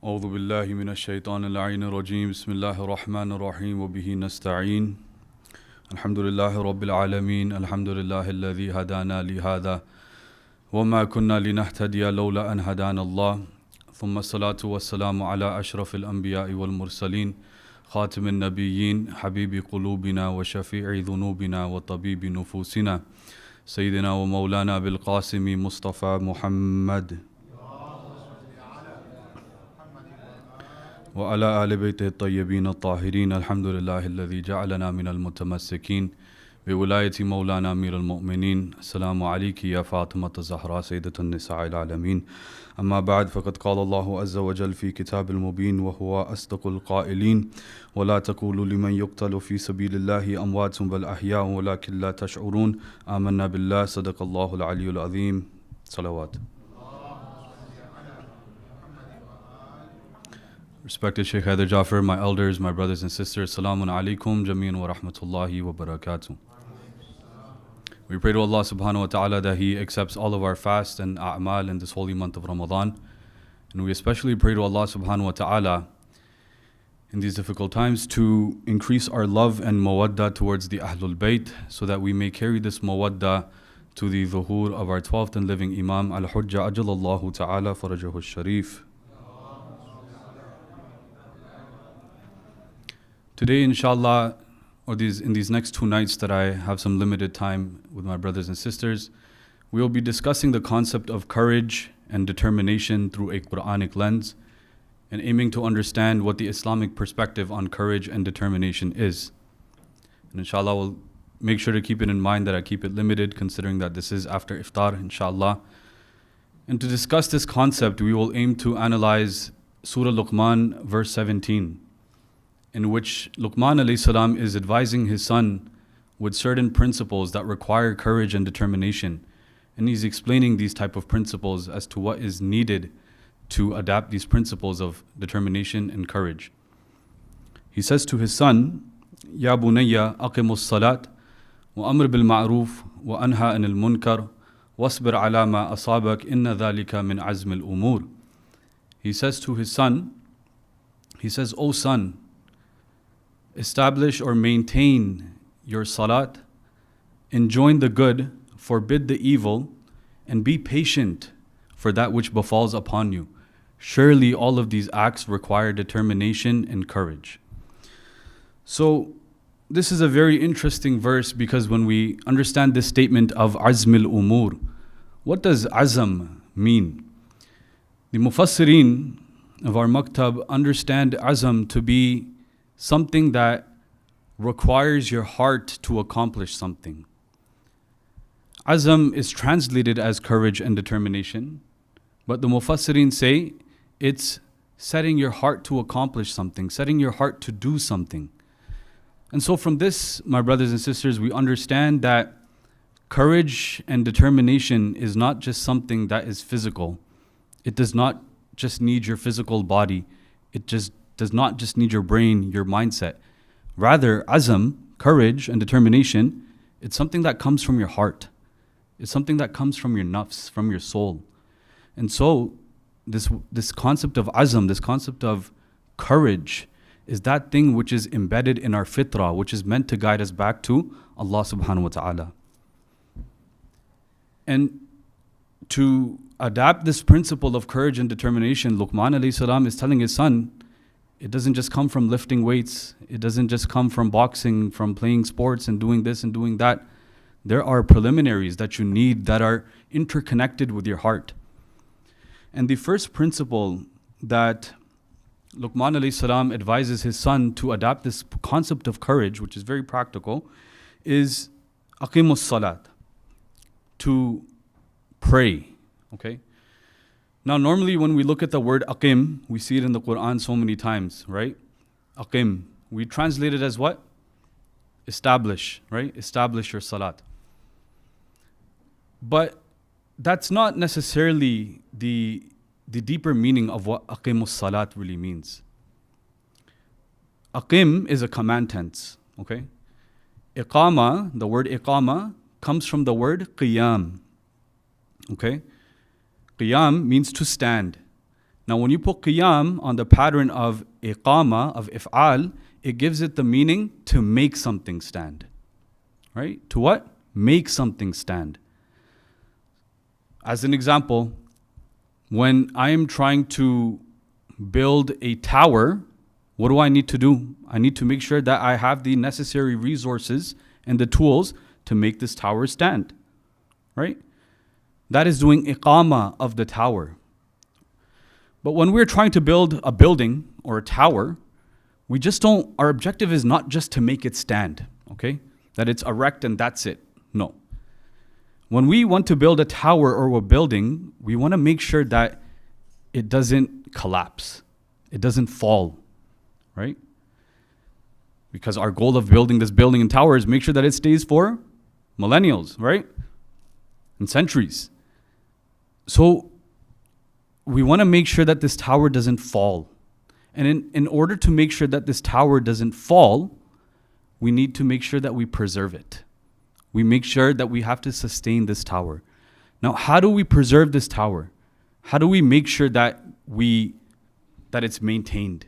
أعوذ بالله من الشيطان اللعين الرجيم بسم الله الرحمن الرحيم وبه نستعين الحمد لله رب العالمين الحمد لله الذي هدانا لهذا وما كنا لنهتدي لولا أن هدانا الله ثم الصلاة والسلام على أشرف الأنبياء والمرسلين خاتم النبيين حبيب قلوبنا وشفيع ذنوبنا وطبيب نفوسنا سيدنا ومولانا بالقاسم مصطفى محمد وعلى آل بيته الطيبين الطاهرين الحمد لله الذي جعلنا من المتمسكين بولاية مولانا أمير المؤمنين. السلام عليك يا فاطمة الزهراء سيدة النساء العالمين. أما بعد فقد قال الله عز وجل في كتاب المبين وهو أصدق القائلين ولا تقولوا لمن يقتل في سبيل الله أموات بل أحياء ولكن لا تشعرون آمنا بالله صدق الله العلي العظيم. صلوات. Respected Sheikh Haider Jaffer, my elders, my brothers and sisters, Assalamu alaikum jameen wa rahmatullahi wa barakatuh. We pray to Allah subhanahu wa ta'ala that He accepts all of our fast and a'mal in this holy month of Ramadan. And we especially pray to Allah subhanahu wa ta'ala in these difficult times to increase our love and mawadda towards the Ahlul Bayt so that we may carry this mawadda to the dhuhur of our 12th and living Imam Al-Hujja Ajalallahu ta'ala farajahu sharif. Today, inshallah, in these next 2 nights that I have some limited time with my brothers and sisters, we will be discussing the concept of courage and determination through a Quranic lens and aiming to understand what the Islamic perspective on courage and determination is. And inshallah, we'll make sure to keep it in mind that I keep it limited considering that this is after iftar, inshallah. And to discuss this concept, we will aim to analyze Surah Luqman, verse 17. In which Luqman alayhi salam is advising his son with certain principles that require courage and determination. And he's explaining these type of principles as to what is needed to adapt these principles of determination and courage. He says to his son, Ya bunayya aqimus salat wa amr bil ma'roof wa anha anil munkar wasbir ala ma asabak inna dhalika min azm al umur. He says to his son, O son, establish or maintain your salat, enjoin the good, forbid the evil, and be patient for that which befalls upon you. Surely all of these acts require determination and courage. So this is a very interesting verse because when we understand this statement of azmil umur, what does azam mean? The mufassirin of our maktab understand azam to be something that requires your heart to accomplish something. Azam is translated as courage and determination, but the Mufassirin say it's setting your heart to accomplish something, setting your heart to do something. And so from this, my brothers and sisters, we understand that courage and determination is not just something that is physical. It does not just need your physical body. It just does not just need your brain, your mindset. Rather, azam, courage and determination, it's something that comes from your heart. It's something that comes from your nafs, from your soul. And so, this concept of azam, this concept of courage, is that thing which is embedded in our fitrah, which is meant to guide us back to Allah subhanahu wa ta'ala. And to adapt this principle of courage and determination, Luqman alayhi salam is telling his son, it doesn't just come from lifting weights. It doesn't just come from boxing, from playing sports and doing this and doing that. There are preliminaries that you need that are interconnected with your heart. And the first principle that Luqman alayhi salam advises his son to adapt this concept of courage, which is very practical, is aqimus salat, to pray. Okay? Now, normally when we look at the word aqim, we see it in the Quran so many times, right? Aqim. We translate it as what? Establish, right? Establish your salat. But that's not necessarily the deeper meaning of what aqimus salat really means. Aqim is a command tense, okay? Iqama, the word iqama, comes from the word qiyam, okay? Qiyam means to stand. Now, when you put qiyam on the pattern of iqama, of if'al, it gives it the meaning to make something stand. Right? To what? Make something stand. As an example, when I am trying to build a tower, what do I need to do? I need to make sure that I have the necessary resources and the tools to make this tower stand. Right? That is doing iqama of the tower. But when we're trying to build a building or a tower, our objective is not just to make it stand, okay? That it's erect and that's it. No. When we want to build a tower or a building, we want to make sure that it doesn't collapse. It doesn't fall, right? Because our goal of building this building and tower is make sure that it stays for millennials, right? And centuries. So we want to make sure that this tower doesn't fall. And in order to make sure that this tower doesn't fall, we need to make sure that we preserve it. We make sure that we have to sustain this tower. Now, how do we preserve this tower? How do we make sure that it's maintained?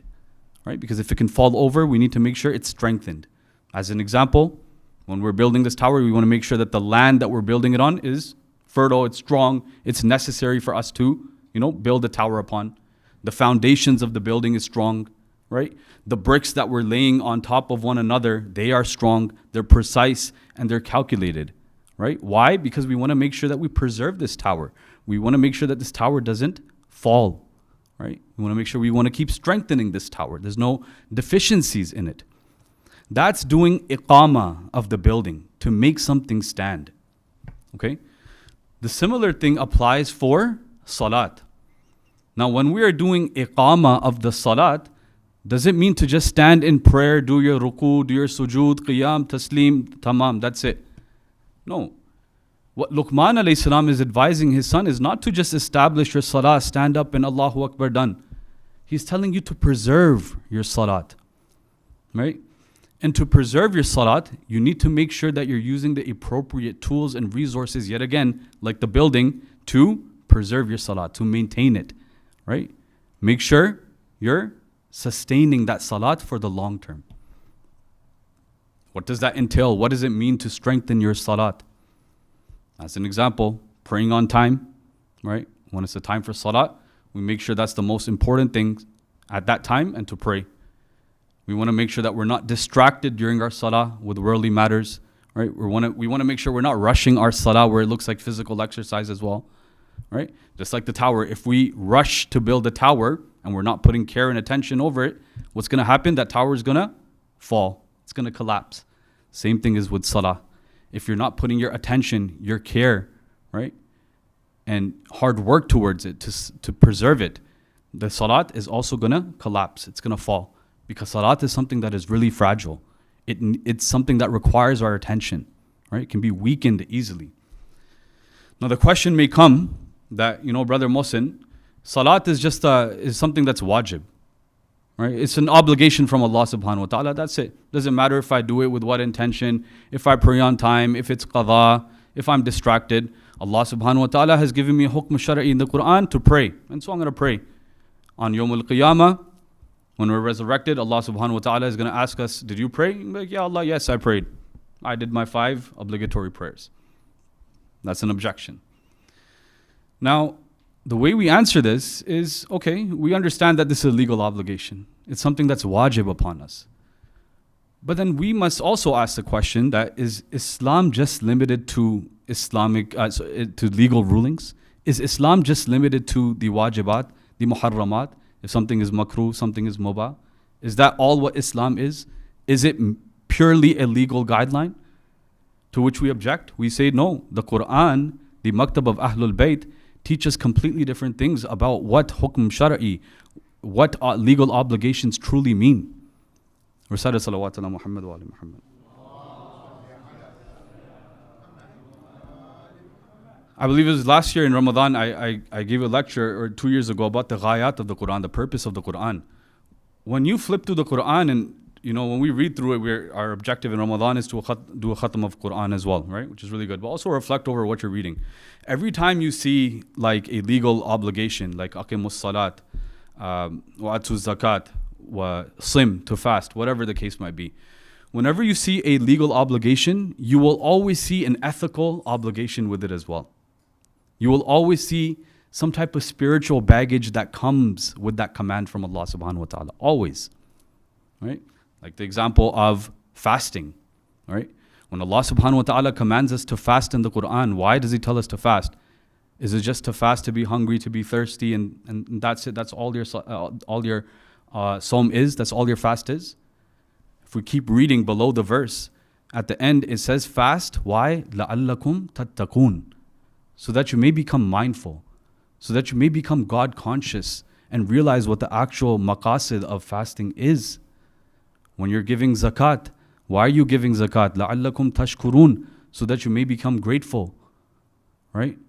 Right? Because if it can fall over, we need to make sure it's strengthened. As an example, when we're building this tower, we want to make sure that the land that we're building it on is fertile, it's strong, it's necessary for us to, build a tower upon. The foundations of the building is strong, right? The bricks that we're laying on top of one another, they are strong, they're precise, and they're calculated, right? Why? Because we want to make sure that we preserve this tower. We want to make sure that this tower doesn't fall, right? We want to make sure we want to keep strengthening this tower. There's no deficiencies in it. That's doing iqama of the building, to make something stand, okay? The similar thing applies for salat. Now, when we are doing iqama of the salat, does it mean to just stand in prayer, do your ruku, do your sujood, qiyam, taslim, tamam, that's it? No. What Luqman alayhi salam is advising his son is not to just establish your salah, stand up and Allahu Akbar done. He's telling you to preserve your salat, right? And to preserve your salat, you need to make sure that you're using the appropriate tools and resources, yet again, like the building, to preserve your salat, to maintain it, right? Make sure you're sustaining that salat for the long term. What does that entail? What does it mean to strengthen your salat? As an example, praying on time, right? When it's the time for salat, we make sure that's the most important thing at that time, and to pray. We want to make sure that we're not distracted during our salah with worldly matters, right? We want to make sure we're not rushing our salah where it looks like physical exercise as well, right? Just like the tower, if we rush to build a tower and we're not putting care and attention over it, what's going to happen? That tower is going to fall. It's going to collapse. Same thing is with salah. If you're not putting your attention, your care, right, and hard work towards it to preserve it, the salat is also going to collapse. It's going to fall. Because salat is something that is really fragile. It's something that requires our attention, right? It can be weakened easily. Now the question may come that, Brother Mohsin, salat is just is something that's wajib, right? It's an obligation from Allah subhanahu wa ta'ala, that's it. Doesn't matter if I do it with what intention, if I pray on time, if it's qadha, if I'm distracted. Allah subhanahu wa ta'ala has given me a hukm shara'i in the Quran to pray. And so I'm going to pray. On Yawm al-Qiyamah, when we're resurrected, Allah subhanahu wa ta'ala is going to ask us, did you pray? Like, yeah, Allah, yes, I prayed. I did my 5 obligatory prayers. That's an objection. Now, the way we answer this is, okay, we understand that this is a legal obligation. It's something that's wajib upon us. But then we must also ask the question that, is Islam just limited to to legal rulings? Is Islam just limited to the wajibat, the muharramat? If something is makruh, something is mubah. Is that all what Islam is? Is it purely a legal guideline? To which we object. We say no. The Quran, the Maktab of Ahlul Bayt, teaches completely different things about what hukm shara'i, what legal obligations truly mean. Recite salawat ala Muhammad wa ali Muhammad. I believe it was last year in Ramadan, I gave a lecture, or 2 years ago, about the ghayat of the Quran, the purpose of the Quran. When you flip through the Quran and, when we read through it, our objective in Ramadan is to do a khatam of Quran as well, right? Which is really good. But also reflect over what you're reading. Every time you see like a legal obligation, like aqimus salat, وَأَتُوا الزَّكَاةِ وَصِمْ, to fast, whatever the case might be. Whenever you see a legal obligation, you will always see an ethical obligation with it as well. You will always see some type of spiritual baggage that comes with that command from Allah subhanahu wa ta'ala. Always. Right? Like the example of fasting. Right? When Allah subhanahu wa ta'ala commands us to fast in the Quran, why does He tell us to fast? Is it just to fast, to be hungry, to be thirsty, and that's it? That's all your Sawm is? That's all your fast is? If we keep reading below the verse, at the end it says fast. Why? لَعَلَّكُمْ تَتَّقُونَ. So that you may become mindful, so that you may become God conscious and realize what the actual maqasid of fasting is. When you're giving zakat, why are you giving zakat? لَعَلَّكُمْ تَشْكُرُونَ. So that you may become grateful. Right?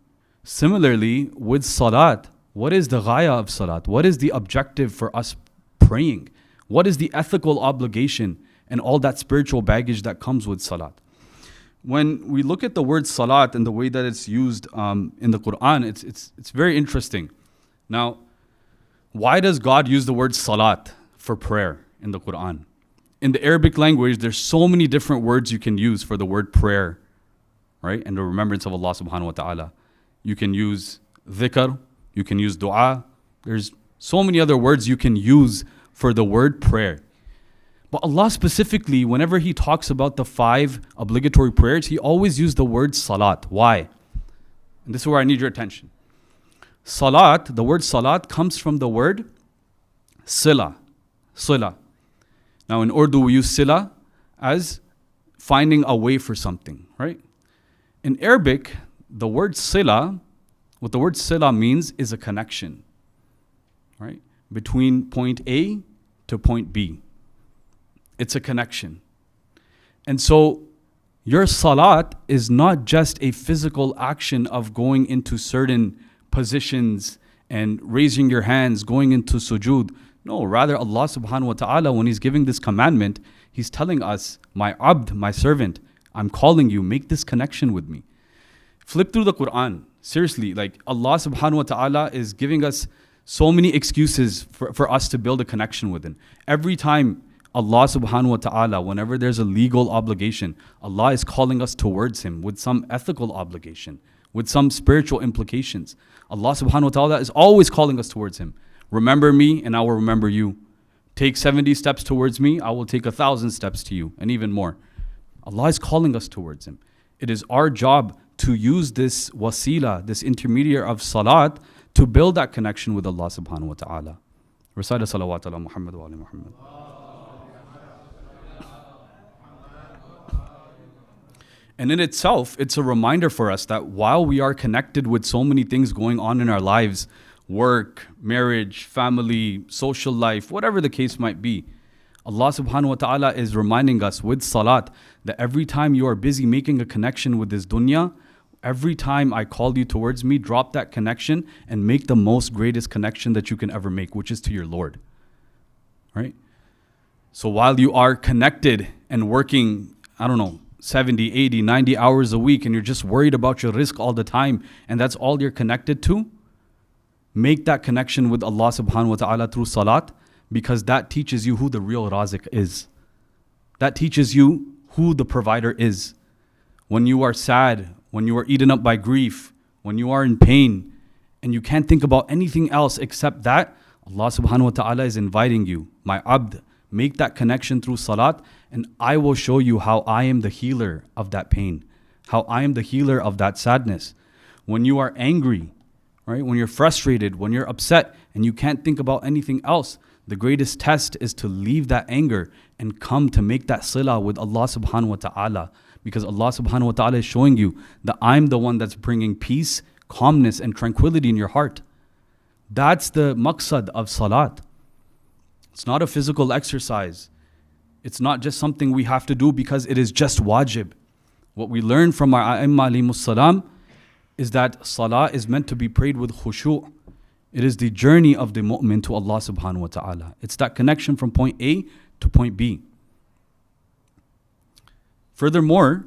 Similarly, with salat, what is the ghaya of salat? What is the objective for us praying? What is the ethical obligation and all that spiritual baggage that comes with salat? When we look at the word salat and the way that it's used in the Quran, it's very interesting. Now, why does God use the word salat for prayer in the Quran? In the Arabic language, there's so many different words you can use for the word prayer, right? And the remembrance of Allah subhanahu wa ta'ala. You can use dhikr, you can use dua. There's so many other words you can use for the word prayer. But Allah specifically, whenever He talks about the 5 obligatory prayers, He always used the word salat. Why? And this is where I need your attention. Salat, the word salat comes from the word sila. Sila. Now in Urdu we use sila as finding a way for something, right? In Arabic, the word sila, what the word sila means is a connection, right? Between point A to point B. It's a connection. And so your salat is not just a physical action of going into certain positions and raising your hands, going into sujood. No, rather Allah subhanahu wa ta'ala, when He's giving this commandment, He's telling us, my abd, my servant, I'm calling you, make this connection with me. Flip through the Quran. Seriously, like Allah subhanahu wa ta'ala is giving us so many excuses for us to build a connection with Him. Every time Allah subhanahu wa ta'ala, whenever there's a legal obligation, Allah is calling us towards Him with some ethical obligation, with some spiritual implications. Allah subhanahu wa ta'ala is always calling us towards Him. Remember me and I will remember you. Take 70 steps towards me, I will take 1,000 steps to you, and even more. Allah is calling us towards Him. It is our job to use this wasila, this intermediary of salat, to build that connection with Allah subhanahu wa ta'ala. Recite a salawat ala Muhammad wa ali Muhammad. And in itself, it's a reminder for us that while we are connected with so many things going on in our lives, work, marriage, family, social life, whatever the case might be, Allah subhanahu wa ta'ala is reminding us with salat that every time you are busy making a connection with this dunya, every time I call you towards me, drop that connection and make the most greatest connection that you can ever make, which is to your Lord. Right? So while you are connected and working, 70, 80, 90 hours a week, and you're just worried about your rizq all the time, and that's all you're connected to, make that connection with Allah subhanahu wa ta'ala through salat, because that teaches you who the real razik is. That teaches you who the provider is. When you are sad, when you are eaten up by grief, when you are in pain, and you can't think about anything else except that, Allah subhanahu wa ta'ala is inviting you, my abd, make that connection through salat, and I will show you how I am the healer of that pain, how I am the healer of that sadness. When you are angry, right? When you're frustrated, when you're upset, and you can't think about anything else, the greatest test is to leave that anger and come to make that sila with Allah subhanahu wa ta'ala. Because Allah subhanahu wa ta'ala is showing you that I'm the one that's bringing peace, calmness, and tranquility in your heart. That's the maqsad of salat. It's not a physical exercise. It's not just something we have to do because it is just wajib. What we learn from our a'imma alayhimus salam is that salah is meant to be prayed with khushu'. It is the journey of the mu'min to Allah subhanahu wa ta'ala. It's that connection from point A to point B. Furthermore,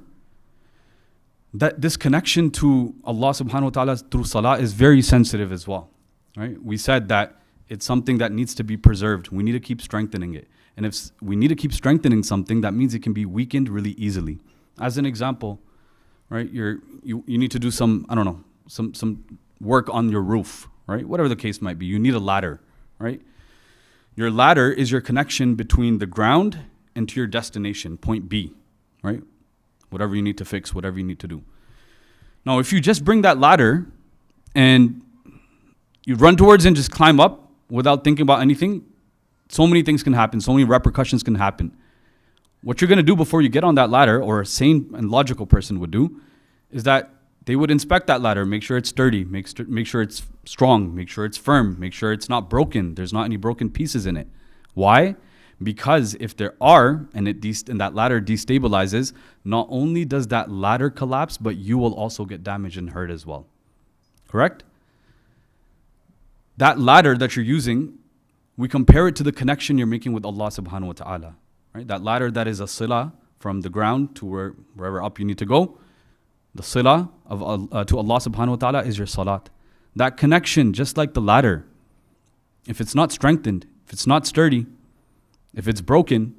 that this connection to Allah subhanahu wa ta'ala through salah is very sensitive as well. Right? We said that It's something that needs to be preserved. We need to keep strengthening it. And if we need to keep strengthening something, that means it can be weakened really easily. As an example, right, you need to do some work on your roof, right? Whatever the case might be, you need a ladder, right? Your ladder is your connection between the ground and to your destination, point B, right? Whatever you need to fix, whatever you need to do. Now, if you just bring that ladder and you run towards it and just climb up without thinking about anything, so many things can happen, so many repercussions can happen. What you're going to do before you get on that ladder, or a sane and logical person would do, is that they would inspect that ladder, make sure it's sturdy, make sure it's strong, make sure it's firm, make sure it's not broken, there's not any broken pieces in it. Why? Because if there are, and that ladder destabilizes, not only does that ladder collapse, but you will also get damaged and hurt as well. Correct? That ladder that you're using, we compare it to the connection you're making with Allah subhanahu wa ta'ala. Right? That ladder that is a sila from the ground to wherever up you need to go. The sila to Allah subhanahu wa ta'ala is your salat. That connection, just like the ladder, if it's not strengthened, if it's not sturdy, if it's broken,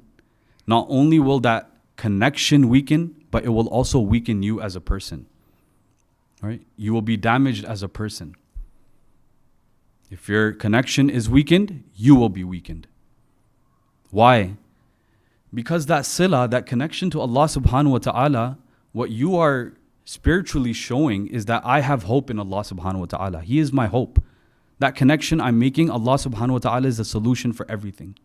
not only will that connection weaken, but it will also weaken you as a person. Right? You will be damaged as a person. If your connection is weakened, you will be weakened. Why? Because that sila, that connection to Allah subhanahu wa ta'ala, what you are spiritually showing is that I have hope in Allah subhanahu wa ta'ala. He is my hope. That connection I'm making, Allah subhanahu wa ta'ala is the solution for everything.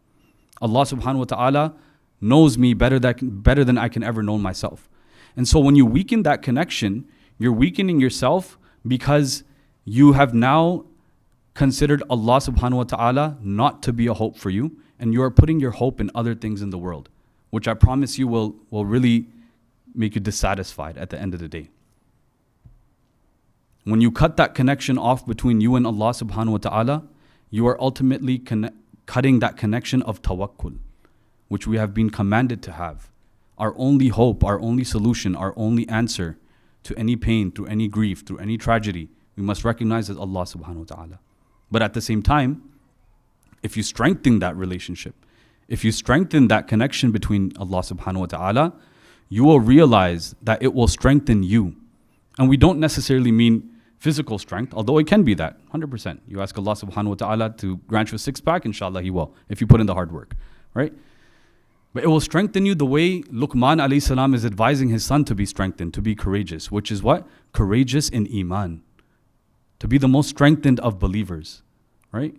Allah subhanahu wa ta'ala knows me better than I can ever know myself. And so when you weaken that connection, you're weakening yourself because you have now considered Allah subhanahu wa ta'ala not to be a hope for you, and you are putting your hope in other things in the world, which I promise you will really make you dissatisfied at the end of the day. When you cut that connection off between you and Allah subhanahu wa ta'ala, you are ultimately cutting that connection of tawakkul, which we have been commanded to have. Our only hope, our only solution, our only answer to any pain, through any grief, through any tragedy, we must recognize as Allah subhanahu wa ta'ala. But at the same time, if you strengthen that relationship, if you strengthen that connection between Allah subhanahu wa ta'ala, you will realize that it will strengthen you. And we don't necessarily mean physical strength, although it can be that, 100%. You ask Allah subhanahu wa ta'ala to grant you a six-pack, inshallah He will, if you put in the hard work, right? But it will strengthen you the way Luqman alayhi salam is advising his son to be strengthened, to be courageous, which is what? Courageous in iman. To be the most strengthened of believers, right?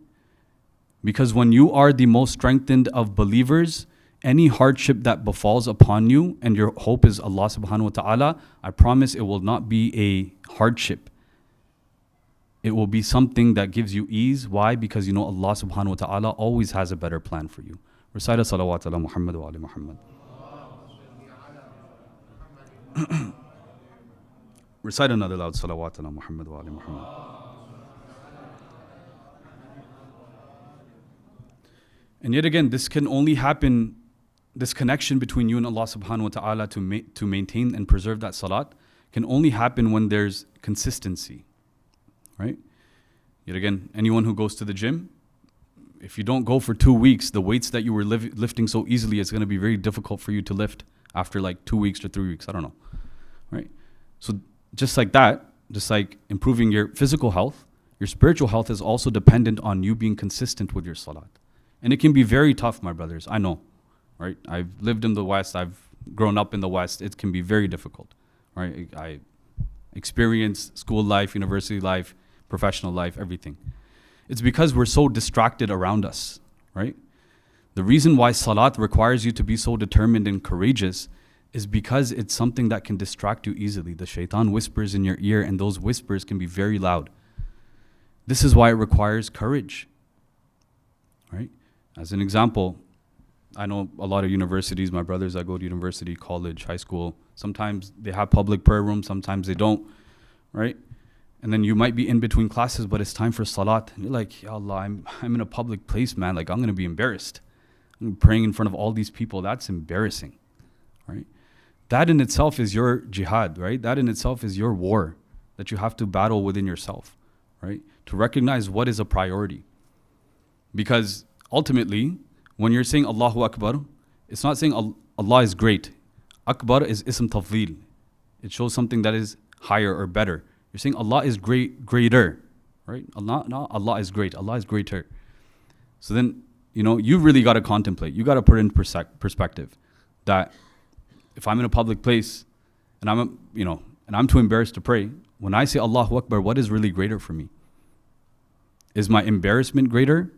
Because when you are the most strengthened of believers, any hardship that befalls upon you and your hope is Allah subhanahu wa ta'ala, I promise it will not be a hardship. It will be something that gives you ease. Why? Because you know Allah subhanahu wa ta'ala always has a better plan for you. Recite a salawat ala Muhammad wa ala Muhammad. Recite another loud salawat ala Muhammad wa ala Muhammad. And yet again, this can only happen, this connection between you and Allah subhanahu wa ta'ala to maintain and preserve that salat can only happen when there's consistency, right? Yet again, anyone who goes to the gym, if you don't go for 2 weeks, the weights that you were lifting so easily, it's going to be very difficult for you to lift after like 2 weeks or 3 weeks, I don't know, right? So just like that, just like improving your physical health, your spiritual health is also dependent on you being consistent with your salat. And it can be very tough, my brothers, I know, right? I've lived in the West, I've grown up in the West, it can be very difficult, right? I experienced school life, university life, professional life, everything. It's because we're so distracted around us, right? The reason why salat requires you to be so determined and courageous is because it's something that can distract you easily. The shaitan whispers in your ear, and those whispers can be very loud. This is why it requires courage, right? As an example, I know a lot of universities, my brothers that go to university, college, high school, sometimes they have public prayer rooms, sometimes they don't, right? And then you might be in between classes, but it's time for salat. And you're like, Ya Allah, I'm in a public place, man. Like, I'm going to be embarrassed. I'm praying in front of all these people. That's embarrassing, right? That in itself is your jihad, right? That in itself is your war that you have to battle within yourself, right? To recognize what is a priority. Because ultimately, when you're saying Allahu Akbar, it's not saying Allah is great. Akbar is ism tafdeel. It shows something that is higher or better. You're saying Allah is greater, right? Allah is great. Allah is greater. So then, you really got to contemplate. You got to put in perspective that if I'm in a public place and I'm too embarrassed to pray, when I say Allahu Akbar, what is really greater for me? Is my embarrassment greater?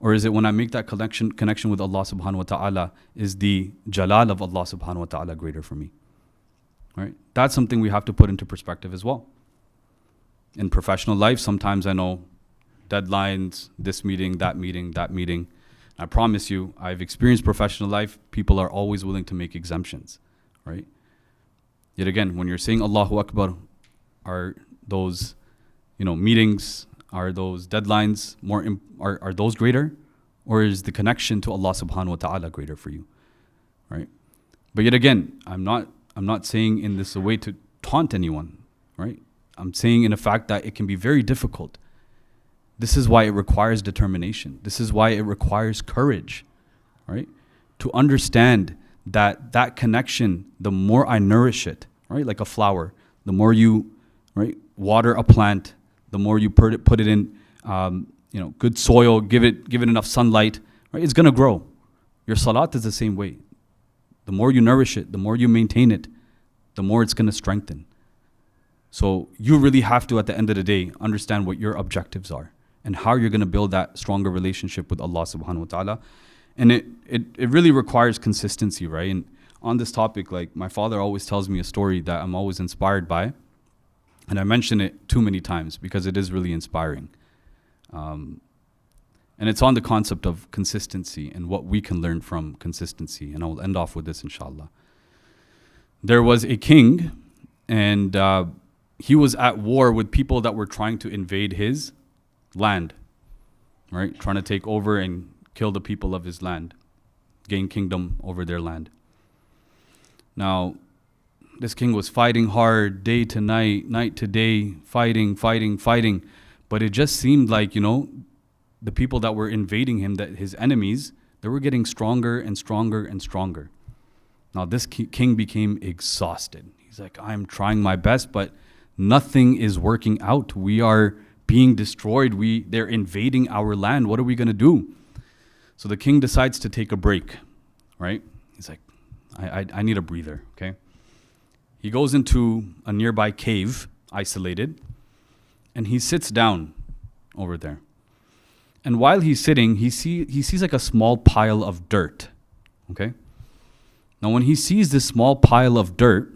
Or is it when I make that connection with Allah subhanahu wa ta'ala, is the jalal of Allah subhanahu wa ta'ala greater for me? Right? That's something we have to put into perspective as well. In professional life, sometimes I know deadlines, this meeting, that meeting, that meeting. I promise you, I've experienced professional life, people are always willing to make exemptions, right? Yet again, when you're saying Allahu Akbar, are those, meetings, are those deadlines are those greater? Or is the connection to Allah subhanahu wa ta'ala greater for you? Right? But yet again, I'm not saying in this a way to taunt anyone, right? I'm saying in a fact that it can be very difficult. This is why it requires determination. This is why it requires courage, right? To understand that connection, the more I nourish it, right? Like a flower, the more you, right, water a plant, the more you put it in, good soil, give it enough sunlight, right? It's gonna grow. Your salat is the same way. The more you nourish it, the more you maintain it, the more it's gonna strengthen. So you really have to, at the end of the day, understand what your objectives are and how you're gonna build that stronger relationship with Allah subhanahu wa ta'ala. And it really requires consistency, right? And on this topic, like my father always tells me a story that I'm always inspired by. And I mention it too many times because it is really inspiring. And it's on the concept of consistency and what we can learn from consistency. And I will end off with this, inshallah. There was a king, and he was at war with people that were trying to invade his land, right? Trying to take over and kill the people of his land, gain kingdom over their land. Now, this king was fighting hard, day to night, night to day, fighting. But it just seemed like, the people that were invading him, that his enemies, they were getting stronger and stronger and stronger. Now, this king became exhausted. He's like, I'm trying my best, but nothing is working out. We are being destroyed. They're invading our land. What are we going to do? So the king decides to take a break, right? He's like, I need a breather, okay? He goes into a nearby cave, isolated, and he sits down over there. And while he's sitting, he sees like a small pile of dirt, okay? Now when he sees this small pile of dirt,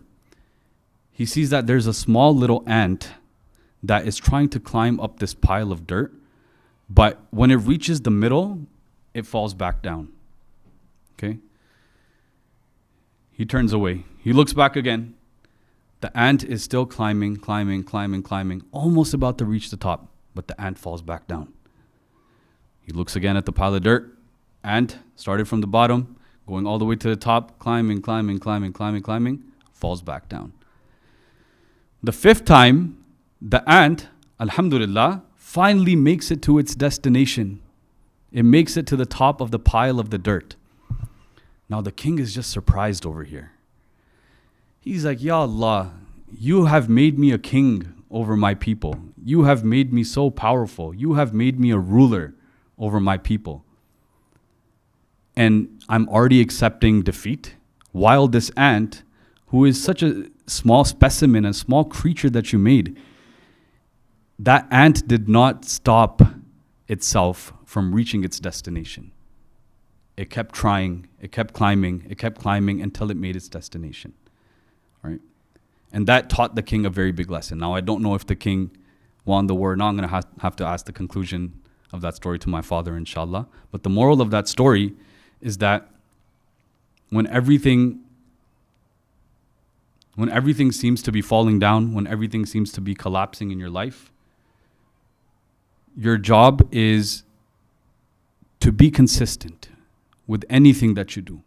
he sees that there's a small little ant that is trying to climb up this pile of dirt, but when it reaches the middle, it falls back down, okay? He turns away. He looks back again. The ant is still climbing, almost about to reach the top, but the ant falls back down. He looks again at the pile of dirt. Ant started from the bottom, going all the way to the top, climbing, falls back down. The fifth time, the ant, alhamdulillah, finally makes it to its destination. It makes it to the top of the pile of the dirt. Now the king is just surprised over here. He's like, Ya Allah, you have made me a king over my people. You have made me so powerful. You have made me a ruler over my people. And I'm already accepting defeat, while this ant, who is such a small specimen, a small creature that you made, that ant did not stop itself from reaching its destination. It kept trying, it kept climbing until it made its destination. Right? And that taught the king a very big lesson. Now, I don't know if the king won the war. Now I'm going to have to ask the conclusion of that story to my father, inshallah. But the moral of that story is that when everything seems to be falling down, when everything seems to be collapsing in your life, your job is to be consistent with anything that you do,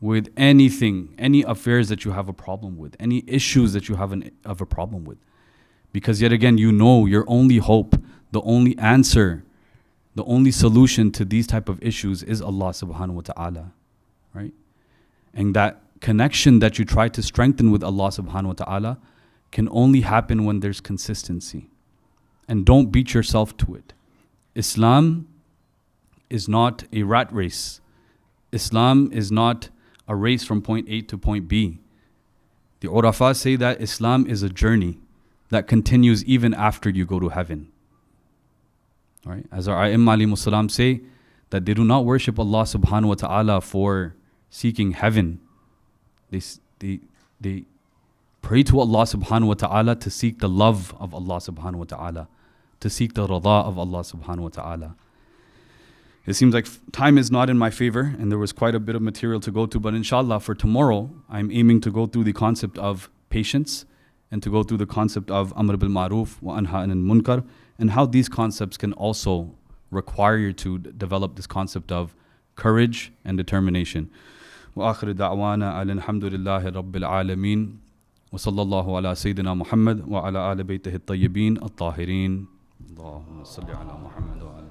with anything, any affairs that you have a problem with, any issues that you have a problem with. Because yet again, your only hope, the only answer the only solution to these type of issues is Allah subhanahu wa ta'ala, right? And that connection that you try to strengthen with Allah subhanahu wa ta'ala can only happen when there's consistency. And don't beat yourself to it. Islam is not a rat race. Islam is not a race from point A to point B. The Urafa say that Islam is a journey that continues even after you go to heaven. Right? As our A'imma alayhimus salam say, that they do not worship Allah subhanahu wa ta'ala for seeking heaven. They pray to Allah subhanahu wa ta'ala to seek the love of Allah subhanahu wa ta'ala, to seek the rida of Allah subhanahu wa ta'ala. It seems like time is not in my favor, and there was quite a bit of material to go to, but inshallah for tomorrow, I'm aiming to go through the concept of patience and to go through the concept of Amr bil Ma'ruf wa Anha anil Munkar, and how these concepts can also require you to develop this concept of courage and determination. وآخر دعوانا أن الحمد لله رب العالمين وصلى الله على سيدنا محمد وعلى آل بيته الطيبين الطاهرين اللهم صل على محمد وعلى